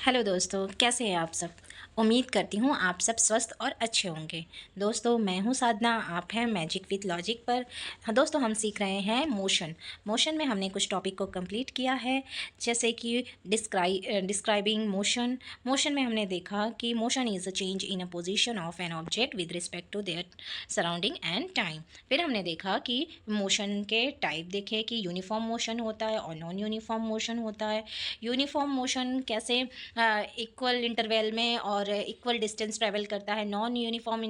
Hello दोस्तों, कैसे हैं आप सब। उम्मीद करती हूँ आप सब स्वस्थ और अच्छे होंगे। दोस्तों, मैं हूँ साधना, आप हैं मैजिक विद लॉजिक पर। हाँ दोस्तों, हम सीख रहे हैं मोशन में हमने कुछ टॉपिक को कंप्लीट किया है, जैसे कि डिस्क्राइबिंग मोशन में हमने देखा कि motion is a change in a position of an object with respect to their surrounding and time. फिर हमने देखा कि मोशन के टाइप देखे कि यूनिफॉर्म मोशन होता है और नॉन यूनिफॉर्म मोशन होता है। यूनिफॉर्म मोशन कैसे इक्वल इंटरवल में और इक्वल डिस्टेंस ट्रैवल करता है। नॉन यूनिफॉर्म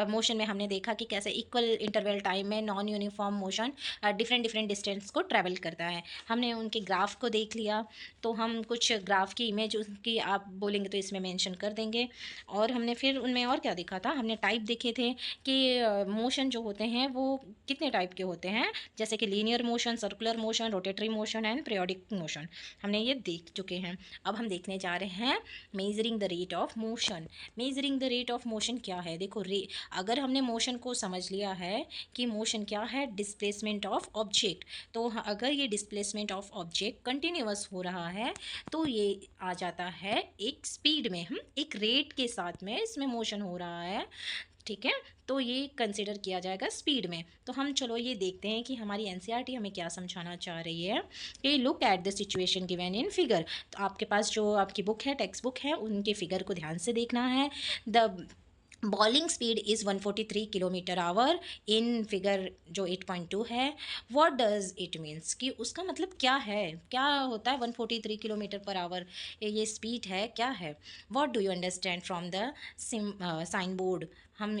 मोशन में हमने देखा कि कैसे इक्वल इंटरवल टाइम में non uniform motion different different distance को ट्रैवल करता है। हमने उनके ग्राफ को देख लिया, तो हम कुछ ग्राफ की इमेज उसकी आप बोलेंगे तो इसमें मेंशन कर देंगे। और हमने फिर उनमें और क्या देखा था, हमने टाइप देखे थे कि मोशन जो होते हैं वो कितने टाइप के होते हैं, जैसे कि linear motion, circular motion, rotatory motion and periodic motion. हमने ये देख चुके हैं। अब हम देखने जा रहे हैं measuring the rate of motion. Measuring the rate of motion क्या है, देखो अगर हमने मोशन को समझ लिया है कि मोशन क्या है, डिस्प्लेसमेंट ऑफ ऑब्जेक्ट, तो अगर ये डिस्प्लेसमेंट ऑफ ऑब्जेक्ट कंटिन्यूअस हो रहा है तो ये आ जाता है एक स्पीड में, हम एक रेट के साथ में इसमें मोशन हो रहा है, ठीक है। तो ये कंसिडर किया जाएगा स्पीड में। तो हम चलो ये देखते हैं कि हमारी एनसीईआरटी हमें क्या समझाना चाह रही है कि look at the situation given in figure. तो आपके पास जो आपकी बुक है, टेक्स्ट बुक है, उनके फिगर को ध्यान से देखना है। The bowling speed is 143 kilometre our in figure जो 8.2 है। व्हाट डज इट मीन्स, कि उसका मतलब क्या है, क्या होता है 143 किलोमीटर पर आवर, ये स्पीड है, क्या है। What do you understand from the sign board. हम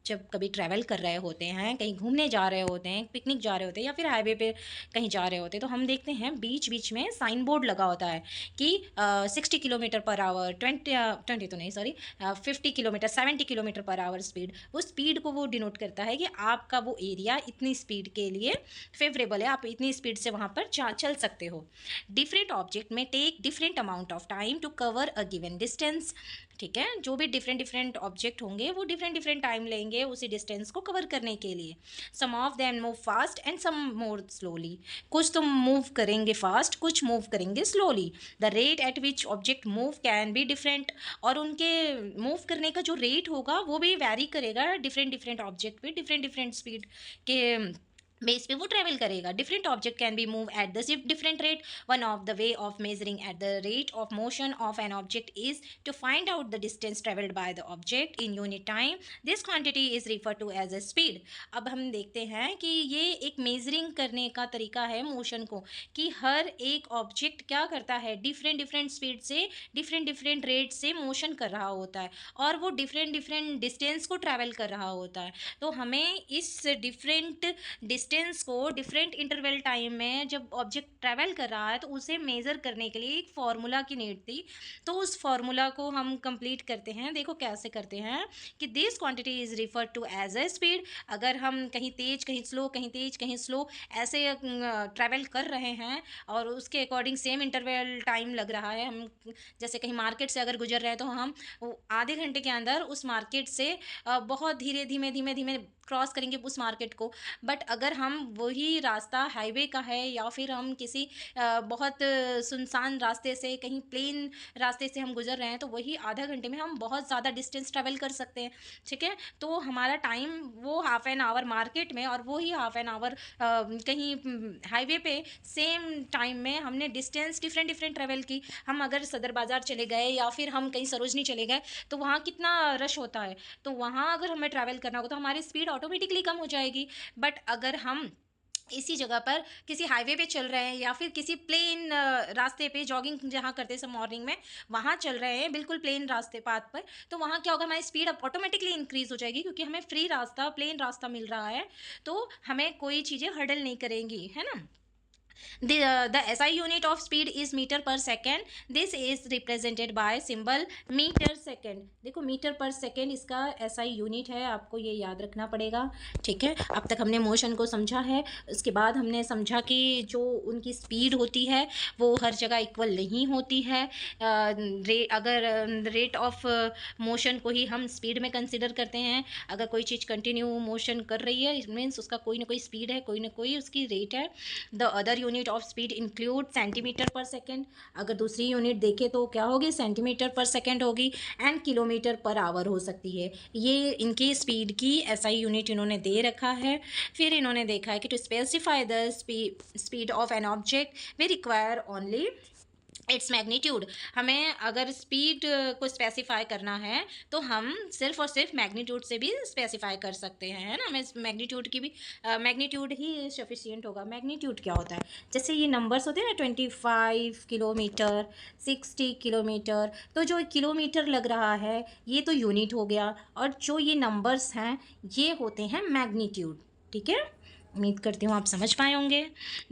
जब कभी ट्रैवल कर रहे होते हैं, कहीं घूमने जा रहे होते हैं, पिकनिक जा रहे होते हैं या फिर हाईवे पे कहीं जा रहे होते हैं, तो हम देखते हैं बीच बीच में साइन बोर्ड लगा होता है कि 60 किलोमीटर पर आवर, 20 तो नहीं sorry 50 kilometre, 70 kilometre per our speed. वो स्पीड को वो डिनोट करता है कि आपका वो एरिया इतनी स्पीड के लिए फेवरेबल है, आप इतनी स्पीड से वहाँ पर चल सकते हो। डिफरेंट ऑब्जेक्ट में take different amount of time to cover a given distance, ठीक है। जो भी डिफरेंट डिफरेंट ऑब्जेक्ट होंगे वो डिफरेंट डिफरेंट टाइम लेंगे उसी डिस्टेंस को कवर करने के लिए। Some of them move fast and some more slowly, कुछ तो मूव करेंगे फास्ट, कुछ मूव करेंगे slowly. The rate at which object move can be different, और उनके मूव करने का जो रेट होगा वो भी वैरी करेगा डिफरेंट डिफरेंट ऑब्जेक्ट पे, डिफरेंट डिफरेंट स्पीड के बेस पे वो ट्रेवल करेगा। Different object can be move at the different rate. One of the way of measuring at the rate of motion of an object is to find out the distance travelled by the object in unit time. This quantity is refer to as a speed. अब हम देखते हैं कि ये एक measuring करने का तरीका है मोशन को, कि हर एक ऑब्जेक्ट क्या करता है, डिफरेंट डिफरेंट स्पीड से, डिफरेंट डिफरेंट रेट से मोशन कर रहा होता है, और वो डिफरेंट डिफरेंट डिस्टेंस को ट्रैवल कर रहा होता है। तो हमें इस डिफरेंट डिस्टेंस को डिफरेंट इंटरवल टाइम में जब ऑब्जेक्ट ट्रैवल कर रहा है तो उसे मेज़र करने के लिए एक फार्मूला की नीड थी। तो उस फार्मूला को हम कंप्लीट करते हैं। देखो कैसे करते हैं कि this quantity is refer to as a speed. अगर हम कहीं तेज कहीं स्लो, कहीं तेज कहीं स्लो ऐसे ट्रैवल कर रहे हैं और उसके अकॉर्डिंग सेम इंटरवल टाइम लग रहा है, हम जैसे कहीं मार्केट से अगर गुजर रहे हैं तो हम आधे घंटे के अंदर उस मार्केट से बहुत धीरे धीमे धीमे धीमे क्रॉस करेंगे उस मार्केट को। बट अगर हम वही रास्ता हाईवे का है या फिर हम किसी बहुत सुनसान रास्ते से, कहीं प्लेन रास्ते से हम गुजर रहे हैं, तो वही आधा घंटे में हम बहुत ज़्यादा डिस्टेंस ट्रैवल कर सकते हैं, ठीक है। तो हमारा टाइम वो हाफ एन आवर मार्केट में और वही हाफ एन आवर कहीं हाईवे पे, सेम टाइम में हमने डिस्टेंस डिफरेंट डिफरेंट ट्रैवल की। हम अगर सदर बाज़ार चले गए या फिर हम कहीं सरोजनी चले गए तो वहाँ कितना रश होता है, तो वहाँ अगर हमें ट्रैवल करना हो तो हमारी स्पीड ऑटोमेटिकली कम हो जाएगी। बट अगर हम इसी जगह पर किसी हाईवे पे चल रहे हैं या फिर किसी प्लेन रास्ते पे जॉगिंग जहाँ करते हैं मॉर्निंग में, वहाँ चल रहे हैं बिल्कुल प्लेन रास्ते पाथ पर, तो वहाँ क्या होगा, हमारी स्पीड अब ऑटोमेटिकली इंक्रीज हो जाएगी, क्योंकि हमें फ्री रास्ता, प्लेन रास्ता मिल रहा है, तो हमें कोई चीज़ें हर्डल नहीं करेंगी, है ना। The SI unit of speed is meter per second. This is represented by symbol meter second. देखो मीटर पर सेकेंड इसका SI यूनिट है, आपको ये याद रखना पड़ेगा, ठीक है। अब तक हमने मोशन को समझा है, उसके बाद हमने समझा कि जो उनकी स्पीड होती है वो हर जगह इक्वल नहीं होती है। अगर रेट ऑफ मोशन को ही हम स्पीड में कंसिडर करते हैं, अगर कोई चीज़ कंटिन्यू मोशन कर रही है, इट मीन्स उसका कोई ना कोई स्पीड है, कोई ना कोई उसकी रेट है। The other unit of speed include centimetre पर सेकेंड, अगर दूसरी यूनिट देखें तो क्या होगी, सेंटीमीटर पर सेकेंड होगी, एंड किलोमीटर पर आवर हो सकती है। ये इनकी स्पीड की एसआई यूनिट इन्होंने दे रखा है। फिर इन्होंने देखा है कि to specify the speed of an object we require only its magnitude. हमें अगर स्पीड को स्पेसिफाई करना है तो हम सिर्फ और सिर्फ मैग्नीट्यूड से भी स्पेसिफाई कर सकते हैं, है ना। हमें मैग्नीट्यूड की भी मैग्नीट्यूड ही सफिशियंट होगा। मैग्नीट्यूड क्या होता है, जैसे ये नंबर्स होते हैं ना, 25 किलोमीटर, 60 किलोमीटर, तो जो किलोमीटर लग रहा है ये तो यूनिट हो गया, और जो ये नंबर्स हैं ये होते हैं मैग्नीट्यूड। ठीक है, उम्मीद करती हूँ आप समझ पाए होंगे।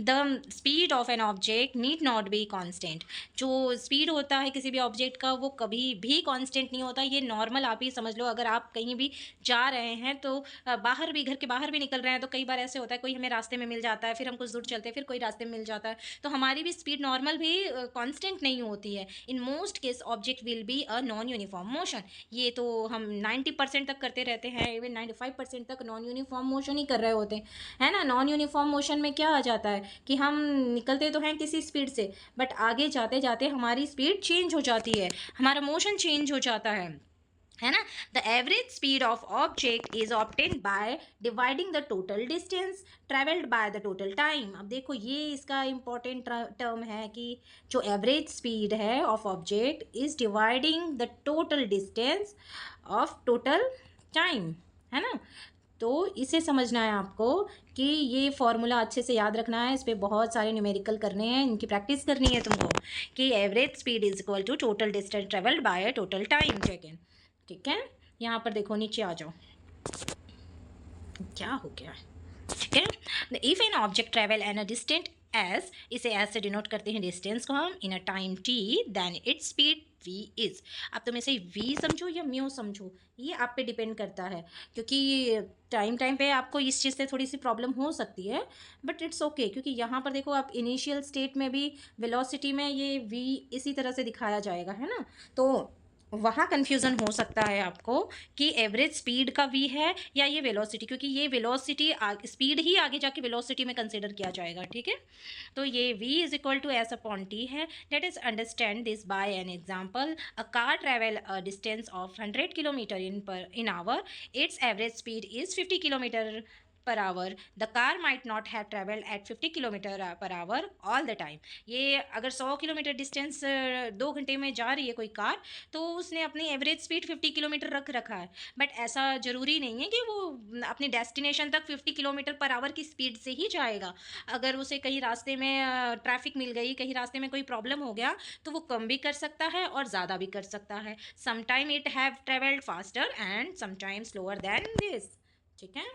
The speed of an object need not be constant. जो स्पीड होता है किसी भी ऑब्जेक्ट का वो कभी भी कांस्टेंट नहीं होता। ये नॉर्मल आप ही समझ लो, अगर आप कहीं भी जा रहे हैं तो बाहर भी, घर के बाहर भी निकल रहे हैं तो कई बार ऐसे होता है कोई हमें रास्ते में मिल जाता है, फिर हम कुछ दूर चलते हैं, फिर कोई रास्ते में मिल जाता है, तो हमारी भी स्पीड नॉर्मल भी कांस्टेंट नहीं होती है। In most case object will be a non uniform motion. ये तो हम 90% तक करते रहते हैं, इवन 95% तक नॉन यूनिफॉर्म मोशन ही कर रहे होते हैं, है ना। नॉन यूनिफॉर्म मोशन में क्या आ जाता है कि हम निकलते तो हैं किसी स्पीड से, बट आगे जाते जाते हमारी स्पीड चेंज हो जाती है, हमारा मोशन चेंज हो जाता है ना। The average speed of object is obtain by dividing the total distance travelled by the total time. अब देखो ये इसका इंपॉर्टेंट टर्म है कि जो एवरेज स्पीड है of object is dividing the total distance of total time, है ना। तो इसे समझना है आपको कि ये फॉर्मूला अच्छे से याद रखना है, इस पर बहुत सारे न्यूमेरिकल करने हैं, इनकी प्रैक्टिस करनी है तुमको, कि average speed is equal to total distance travelled by total time second. ठीक है, यहाँ पर देखो नीचे आ जाओ, क्या हो गया। ठीक है, if an object travel an a distant s, इसे एस से डिनोट करते हैं डिस्टेंस को हम, in a time t, then its speed v is. अब तुम इसे v समझो या म्यू समझो, ये आप पे डिपेंड करता है, क्योंकि टाइम टाइम पे आपको इस चीज़ से थोड़ी सी प्रॉब्लम हो सकती है, बट इट्स ओके क्योंकि यहाँ पर देखो आप इनिशियल स्टेट में भी वेलोसिटी में ये v इसी तरह से दिखाया जाएगा, है ना। तो वहाँ कन्फ्यूज़न हो सकता है आपको कि एवरेज स्पीड का v है या ये वेलोसिटी, क्योंकि ये वेलोसिटी स्पीड ही आगे जाके वेलोसिटी में कंसिडर किया जाएगा। ठीक है, तो ये v is equal to s upon t है। Let us understand this by an example. A car travel a distance of 100 kilometre in hour, its average speed is 50 kilometre per hour. The car might not have travelled at 50 kilometre per hour all the time. ये अगर 100 kilometre distance 2 घंटे में जा रही है कोई car, तो उसने अपनी एवरेज स्पीड 50 किलोमीटर रख रखा है, बट ऐसा ज़रूरी नहीं है कि वो अपनी डेस्टिनेशन तक 50 किलोमीटर पर आवर की स्पीड से ही जाएगा। अगर उसे कहीं रास्ते में ट्रैफिक मिल गई, कहीं रास्ते में कोई प्रॉब्लम हो गया, तो वो कम भी कर सकता है और ज़्यादा भी कर सकता है। Sometime it have travelled faster and sometime slower then this. ठीक है,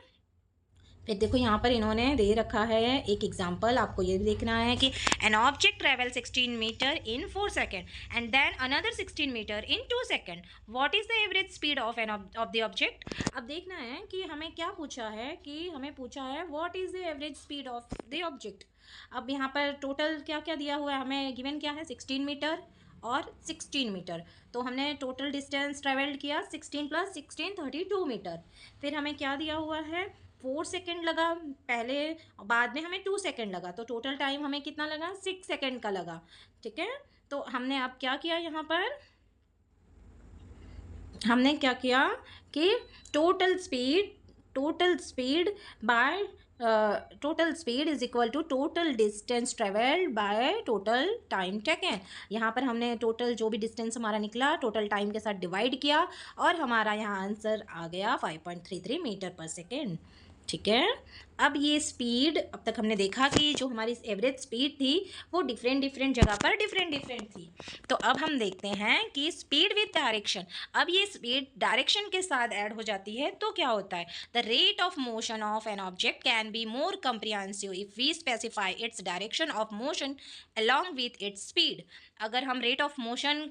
फिर देखो यहाँ पर इन्होंने दे रखा है एक एग्जाम्पल, आपको ये भी देखना है कि an object travel 16 metre in 4 second and then another 16 metre in 2 second, what is the average speed of the object. अब देखना है कि हमें क्या पूछा है, कि हमें पूछा है what is the average speed of the object. अब यहाँ पर टोटल क्या क्या दिया हुआ है, हमें गिवन क्या है, 16 मीटर और 16 मीटर। तो हमने टोटल डिस्टेंस ट्रेवल्ड किया 16 प्लस 16 32 मीटर। फिर हमें क्या दिया हुआ है, 4 सेकेंड लगा पहले, बाद में हमें 2 सेकेंड लगा, तो टोटल टाइम हमें कितना लगा, 6 सेकेंड का लगा। ठीक है, तो हमने अब क्या किया, यहाँ पर हमने क्या किया कि total speed by total speed is equal to total distance travelled by total time taken. यहाँ पर हमने टोटल जो भी डिस्टेंस हमारा निकला टोटल टाइम के साथ डिवाइड किया, और हमारा यहाँ आंसर आ गया 5.33 मीटर पर सेकेंड। ठीक है, अब ये स्पीड, अब तक हमने देखा कि जो हमारी एवरेज स्पीड थी वो डिफरेंट डिफरेंट जगह पर डिफरेंट थी। तो अब हम देखते हैं कि स्पीड विद डायरेक्शन, अब ये स्पीड डायरेक्शन के साथ ऐड हो जाती है तो क्या होता है। The rate of motion of an object can be more comprehensive if we specify its direction of motion along with its speed. अगर हम रेट ऑफ मोशन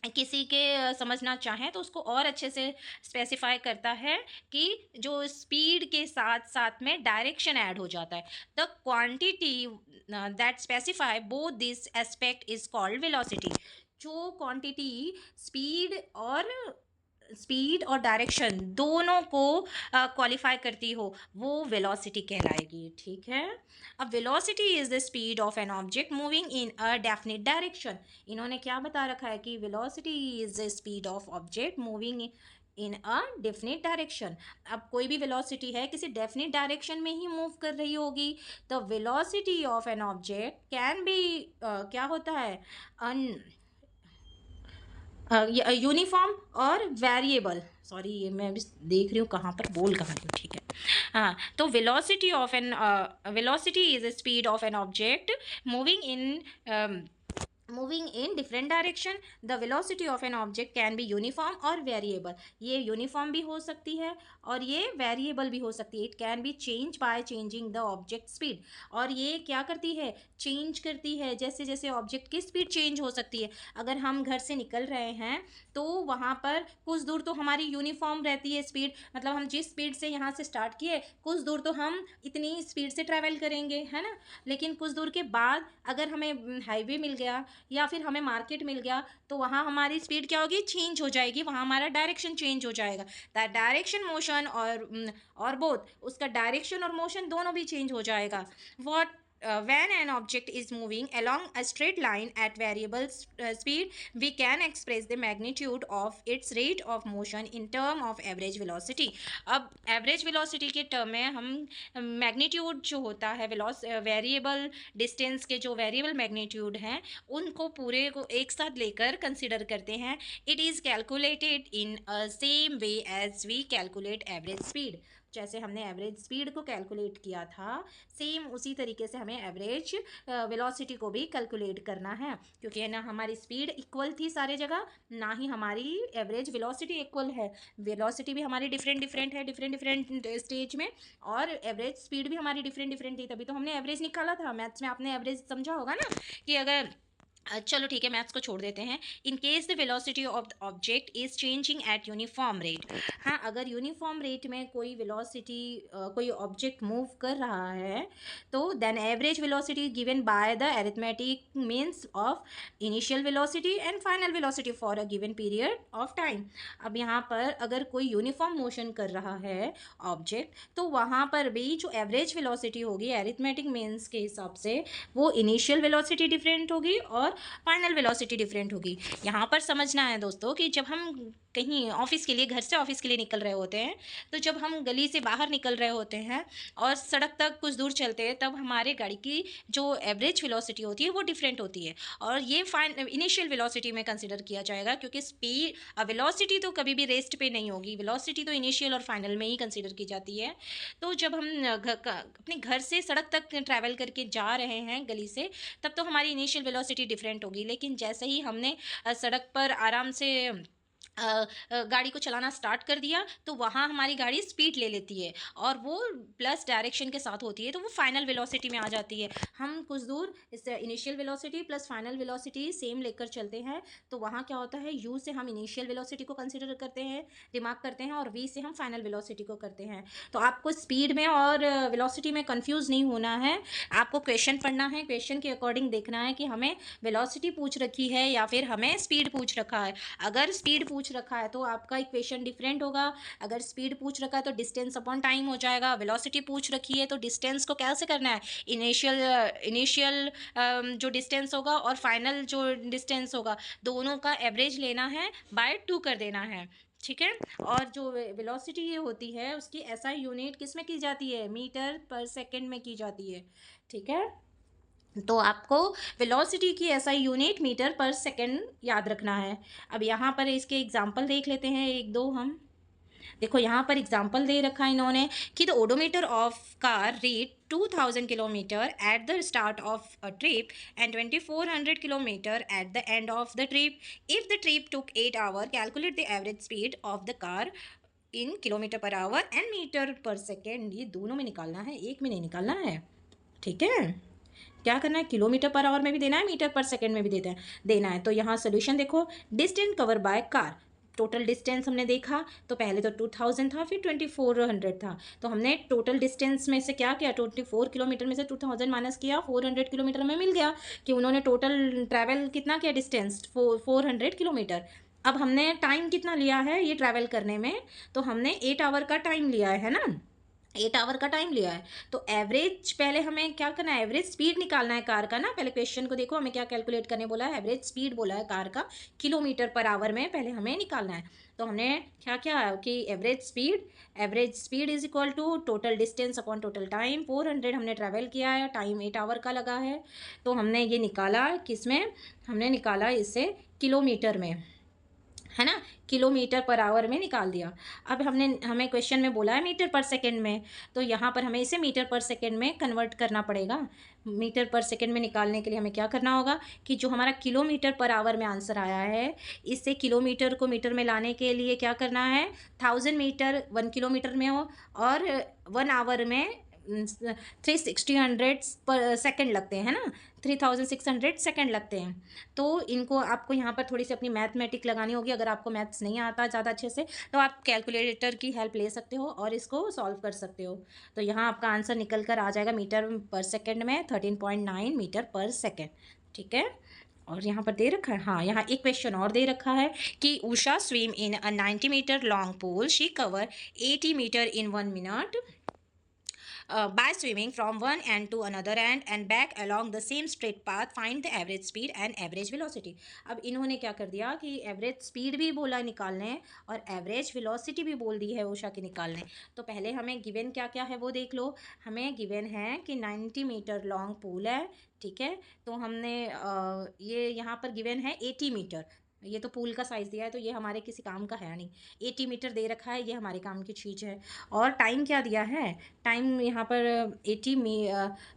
किसी के समझना चाहें तो उसको और अच्छे से स्पेसिफाई करता है कि जो स्पीड के साथ साथ में डायरेक्शन ऐड हो जाता है। The quantity that specify both this aspect is called velocity. जो क्वांटिटी स्पीड और स्पीड और डायरेक्शन दोनों को क्वालिफाई करती हो वो वेलोसिटी कहलाएगी, ठीक है। अब velocity is the speed of an object moving in a definite direction. इन्होंने क्या बता रखा है कि velocity is the speed of object moving in a definite direction. अब कोई भी वेलोसिटी है किसी डेफिनेट डायरेक्शन में ही मूव कर रही होगी, तो velocity of an object can B क्या होता है, अन यूनिफॉर्म और वेरिएबल। सॉरी, ये मैं अभी देख रही हूँ कहाँ पर बोल कहाँ रही हूँ, ठीक है। हाँ, तो velocity is the speed of an object moving in different direction. The velocity of an object can be uniform और variable। ये यूनिफॉर्म भी हो सकती है और ये वेरिएबल भी हो सकती है। It can be change by changing the object speed. और ये क्या करती है, चेंज करती है, जैसे जैसे ऑब्जेक्ट की स्पीड चेंज हो सकती है। अगर हम घर से निकल रहे हैं तो वहाँ पर कुछ दूर तो हमारी यूनिफॉर्म रहती है स्पीड, मतलब हम जिस स्पीड से यहाँ से स्टार्ट किए कुछ दूर तो हम इतनी स्पीड से ट्रैवल करेंगे, है ना। लेकिन कुछ दूर के बाद अगर हमें हाईवे मिल गया या फिर हमें मार्केट मिल गया तो वहाँ हमारी स्पीड क्या होगी, चेंज हो जाएगी, वहाँ हमारा डायरेक्शन चेंज हो जाएगा। द डायरेक्शन मोशन और बोथ, उसका डायरेक्शन और मोशन दोनों भी चेंज हो जाएगा। What when an object is moving along a straight line at variable speed, we can express the magnitude of its rate of motion in term of average velocity। अब average velocity के term में हम magnitude जो होता है variable distance के जो variable magnitude हैं उनको पूरे को एक साथ लेकर कंसिडर करते हैं। It is calculated in a same way as we calculate average speed. जैसे हमने एवरेज स्पीड को कैलकुलेट किया था सेम उसी तरीके से हमें एवरेज वेलोसिटी को भी कैलकुलेट करना है, क्योंकि ना हमारी स्पीड इक्वल थी सारे जगह, ना ही हमारी एवरेज वेलोसिटी इक्वल है। वेलोसिटी भी हमारी डिफरेंट डिफरेंट है डिफरेंट डिफरेंट स्टेज में, और एवरेज स्पीड भी हमारी डिफरेंट डिफरेंट थी, तभी तो हमने एवरेज निकाला था। मैथ्स में आपने एवरेज समझा होगा ना कि अगर चलो ठीक है, मैथ्स को छोड़ देते हैं। In case the velocity of the object is changing eight uniform rate. हाँ, अगर यूनिफॉर्म रेट में कोई वेलोसिटी कोई ऑब्जेक्ट मूव कर रहा है तो then average velocity given by the arithmetic means of initial velocity and final velocity for a given period of time. अब यहाँ पर अगर कोई यूनिफॉर्म मोशन कर रहा है ऑब्जेक्ट तो वहाँ पर भी जो एवरेज वेलोसिटी होगी अरिथमेटिक मीन्स के हिसाब से वो इनिशियल वेलोसिटी डिफरेंट होगी और फाइनल वेलोसिटी डिफरेंट होगी। यहाँ पर समझना है दोस्तों कि जब हम कहीं ऑफिस के लिए, घर से ऑफिस के लिए निकल रहे होते हैं, तो जब हम गली से बाहर निकल रहे होते हैं और सड़क तक कुछ दूर चलते हैं तब हमारे गाड़ी की जो एवरेज वेलोसिटी होती है वो डिफरेंट होती है, और ये इनिशियल वेलोसिटी में कंसिडर किया जाएगा, क्योंकि स्पीड वेलोसिटी तो कभी भी रेस्ट पे नहीं होगी, वेलोसिटी तो इनिशियल और फाइनल में ही कंसिडर की जाती है। तो जब हम अपने घर से सड़क तक ट्रैवल करके जा रहे हैं गली से, तब तो हमारी इनिशियल वेलोसिटी डिफरेंट होगी, लेकिन जैसे ही हमने सड़क पर आराम से गाड़ी को चलाना स्टार्ट कर दिया तो वहाँ हमारी गाड़ी स्पीड ले लेती है और वो प्लस डायरेक्शन के साथ होती है, तो वो फाइनल वेलोसिटी में आ जाती है। हम कुछ दूर इस initial velocity plus final velocity same लेकर चलते हैं तो वहाँ क्या होता है, यू से हम इनिशियल वेलोसिटी को कंसिडर करते हैं, दिमाग करते हैं, और वी से हम फाइनल वेलोसिटी को करते हैं। तो आपको स्पीड में और वेलोसिटी में कन्फ्यूज़ नहीं होना है, आपको क्वेश्चन पढ़ना है, क्वेश्चन के अकॉर्डिंग देखना है कि हमें वेलोसिटी पूछ रखी है या फिर हमें स्पीड पूछ रखा है। अगर स्पीड पूछ रखा है तो आपका इक्वेशन डिफरेंट होगा, अगर स्पीड पूछ रखा है तो डिस्टेंस अपॉन टाइम हो जाएगा, वेलोसिटी पूछ रखी है तो डिस्टेंस को कैसे करना है, इनिशियल जो डिस्टेंस होगा और फाइनल जो डिस्टेंस होगा दोनों का एवरेज लेना है, बाय 2 कर देना है, ठीक है। और जो वेलोसिटी ये होती है उसकी एसआई यूनिट किस में की जाती है, मीटर पर सेकेंड में की जाती है, ठीक है। तो आपको वेलोसिटी की ऐसा यूनिट मीटर पर सेकंड याद रखना है। अब यहाँ पर इसके एग्जांपल देख लेते हैं एक दो हम। देखो यहाँ पर एग्जांपल दे रखा है इन्होंने कि the odometer of car read 2000 kilometre at the start of a trip and 2400 kilometre at the end of the trip. If the trip took 8 hour, calculate the average speed of the car in kilometre per hour and metre per second. ये दोनों में निकालना है, एक में नहीं निकालना है, ठीक है। क्या करना है, किलोमीटर पर आवर में भी देना है, मीटर पर सेकंड में भी देना है। तो यहाँ सोल्यूशन देखो, distance cover by car, total distance हमने देखा तो पहले तो 2000 था, फिर 2400 था, तो हमने टोटल डिस्टेंस में से क्या किया, 24 किलोमीटर में से 2000 माइनस किया, 400 किलोमीटर में मिल गया कि उन्होंने टोटल ट्रैवल कितना किया डिस्टेंस 400 किलोमीटर, अब हमने टाइम कितना लिया है ये ट्रैवल करने में, तो हमने 8 आवर का टाइम लिया है ना? 8 आवर का टाइम लिया है। तो एवरेज पहले हमें क्या करना है, एवरेज स्पीड निकालना है कार का ना। पहले क्वेश्चन को देखो, हमें क्या कैलकुलेट करने बोला है, एवरेज स्पीड बोला है कार का, किलोमीटर पर आवर में पहले हमें निकालना है। तो हमने क्या किया कि average speed is equal to total distance upon total time. 400 हमने ट्रैवल किया है, टाइम 8 आवर का लगा है। तो हमने ये निकाला किसमें, हमने निकाला इससे किलोमीटर में, है ना, किलोमीटर पर आवर में निकाल दिया। अब हमें क्वेश्चन में बोला है मीटर पर सेकंड में, तो यहाँ पर हमें इसे मीटर पर सेकंड में कन्वर्ट करना पड़ेगा। मीटर पर सेकंड में निकालने के लिए हमें क्या करना होगा कि जो हमारा किलोमीटर पर आवर में आंसर आया है, इससे किलोमीटर को मीटर में लाने के लिए क्या करना है, 1000 मीटर 1 किलोमीटर में हो, और 1 आवर में 360 पर सेकंड लगते हैं, है ना, 3600 सेकंड लगते हैं। तो इनको आपको यहाँ पर थोड़ी सी अपनी मैथमेटिक लगानी होगी। अगर आपको मैथ्स नहीं आता ज़्यादा अच्छे से, तो आप कैलकुलेटर की हेल्प ले सकते हो और इसको सॉल्व कर सकते हो। तो यहाँ आपका आंसर निकल कर आ जाएगा मीटर पर सेकंड में 13.9 मीटर पर सेकंड। ठीक है, और यहाँ पर दे रखा है, हाँ, यहाँ एक क्वेश्चन और दे रखा है कि Usha swim in a 90 metre long pool, she cover 80 metre in 1 minute by swimming from one end to another end and back along the same straight path. Find the average speed and average velocity. अब इन्होंने क्या कर दिया कि average speed भी बोला निकालने और एवरेज वेलोसिटी भी बोल दी है उषा के निकालने। तो पहले हमें गिवन क्या क्या है वो देख लो। हमें गिवन है कि 90 मीटर लॉन्ग पूल है, ठीक है। तो हमने ये यहाँ पर गिवन है 80 मीटर, ये तो पूल का साइज़ दिया है, तो ये हमारे किसी काम का है नहीं। 80 मीटर दे रखा है, ये हमारे काम की चीज़ है। और टाइम क्या दिया है, टाइम यहाँ पर 80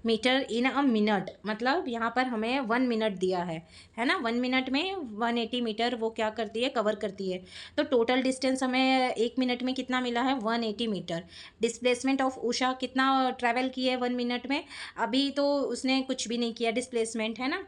मीटर इन अ मिनट, मतलब यहाँ पर हमें 1 मिनट दिया है ना। 1 मिनट में 180 मीटर वो क्या करती है, कवर करती है। तो टोटल डिस्टेंस हमें 1 मिनट में कितना मिला है, 180 मीटर। डिस्प्लेसमेंट ऑफ उषा कितना ट्रैवल की है 1 मिनट में, अभी तो उसने कुछ भी नहीं किया डिस्प्लेसमेंट, है ना।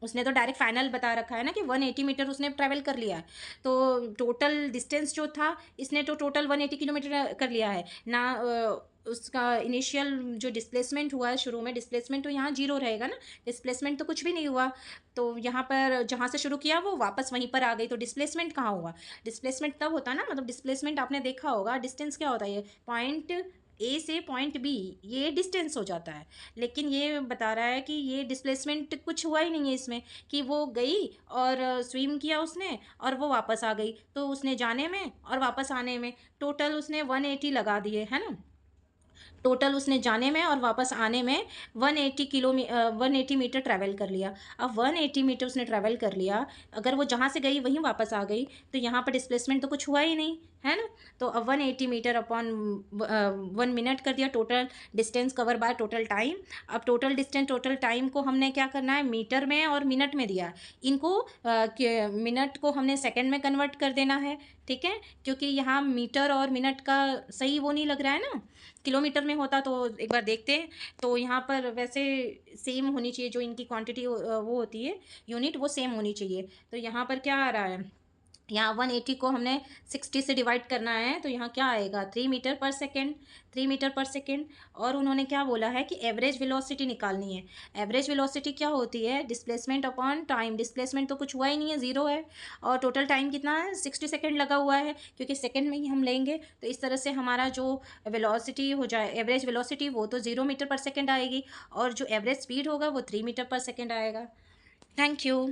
उसने तो डायरेक्ट फाइनल बता रखा है ना कि 180 मीटर उसने ट्रैवल कर लिया है। तो टोटल डिस्टेंस जो था, इसने तो टोटल 180 किलोमीटर कर लिया है ना। उसका इनिशियल जो डिस्प्लेसमेंट हुआ है शुरू में, डिस्प्लेसमेंट तो यहाँ जीरो रहेगा ना, डिस्प्लेसमेंट तो कुछ भी नहीं हुआ। तो यहाँ पर जहाँ से शुरू किया वो वापस वहीं पर आ गई, तो डिस्प्लेसमेंट कहाँ हुआ, डिस्प्लेसमेंट तब होता ना, मतलब डिस्प्लेसमेंट आपने देखा होगा, डिस्टेंस क्या होता है, ये पॉइंट ए से पॉइंट बी, ये डिस्टेंस हो जाता है। लेकिन ये बता रहा है कि ये डिस्प्लेसमेंट कुछ हुआ ही नहीं है इसमें, कि वो गई और स्विम किया उसने और वो वापस आ गई। तो उसने जाने में और वापस आने में टोटल उसने 180 लगा दिए, है ना। टोटल उसने जाने में और वापस आने में 180 मीटर ट्रैवल कर लिया। अब 180 मीटर उसने ट्रैवल कर लिया, अगर वो जहाँ से गई वहीं वापस आ गई, तो यहाँ पर डिस्प्लेसमेंट तो कुछ हुआ ही नहीं, है ना। तो अब 180 मीटर अपॉन 1 मिनट कर दिया, total distance cover by total time. अब टोटल डिस्टेंस टोटल टाइम को हमने क्या करना है, मीटर में और मिनट में दिया, इनको मिनट को हमने सेकंड में कन्वर्ट कर देना है, ठीक है। क्योंकि यहाँ मीटर और मिनट का सही वो नहीं लग रहा है ना, किलोमीटर में होता तो एक बार देखते हैं। तो यहाँ पर वैसे सेम होनी चाहिए, जो इनकी क्वांटिटी वो होती है यूनिट, वो सेम होनी चाहिए। तो यहाँ पर क्या आ रहा है, यहाँ 180 को हमने 60 से डिवाइड करना है, तो यहाँ क्या आएगा, 3 metre per second, 3 metre per second. और उन्होंने क्या बोला है कि एवरेज वेलोसिटी निकालनी है। एवरेज वेलोसिटी क्या होती है, डिस्प्लेसमेंट अपॉन टाइम। डिस्प्लेसमेंट तो कुछ हुआ ही नहीं है, ज़ीरो है। और टोटल टाइम कितना है, 60 सेकेंड लगा हुआ है, क्योंकि सेकेंड में ही हम लेंगे। तो इस तरह से हमारा जो वेलोसिटी हो जाए, एवरेज वेलोसिटी, वो तो 0 मीटर पर सेकेंड आएगी, और जो एवरेज स्पीड होगा वो 3 मीटर पर सेकेंड आएगा। Thank you.